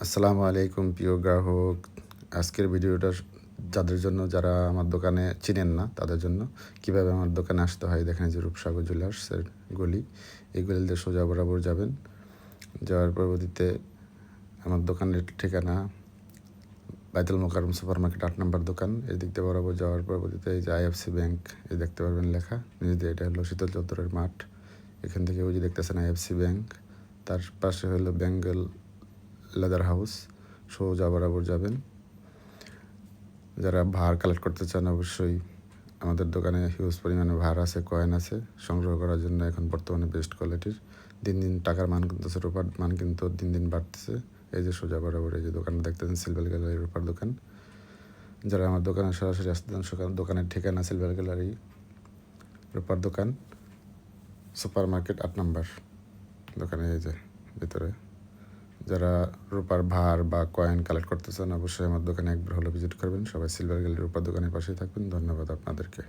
আসসালামু আলাইকুম প্রিয় গ্রাহক। আজকের ভিডিওটা যাদের জন্য যারা আমার দোকানে চিনেন না তাদের জন্য। কিভাবে আমার দোকানে আসতে হয় দেখেন, যে রূপসাগর জুয়েলার্সের গলি, এই গলিতে সোজা বরাবর যাবেন। যাওয়ার পরবর্তীতে আমার দোকানের ঠিকানা বাইতুল মোকাররম সুপার মার্কেট ৮ নম্বর দোকান। এই দিক দিয়ে বরাবর যাওয়ার পরবর্তীতে এই যে আইএফসি ব্যাংক এই দেখতে পারবেন লেখা নিজে। এটা হলো শীতল চত্বরের মাঠ। এখান থেকে ওই যে দেখতেছেন আইএফসি ব্যাংক, তার পাশে হলো বেঙ্গল লেদার হাউস। সোজা বরাবর যাবেন। যারা ভার কালেক্ট করতে চান অবশ্যই আমাদের দোকানে হিউজ পরিমাণে ভার আছে, কয়েন আছে সংগ্রহ করার জন্য। এখন বর্তমানে বেস্ট কোয়ালিটির, দিন দিন টাকার মান কিন্তু রূপার মান কিন্তু দিন দিন বাড়তেছে। এই যে সোজা বরাবর এই যে দোকানটা দেখতেছেন, সিলভার গ্যালারি রূপার দোকান। যারা আমার দোকানে সরাসরি আসতে চান, দোকানের ঠিকানা সিলভার গ্যালারি রূপার দোকান, সুপার মার্কেট ৮ নম্বর দোকানে এই যে ভিতরে। যারা রূপার ভার বা কয়েন কালেক্ট করতে চান অবশ্যই আমার দোকানে একবার হলো ভিজিট করবেন। সবাই সিলভার গ্যালারি রূপার দোকানের পাশেই থাকবেন। ধন্যবাদ আপনাদেরকে।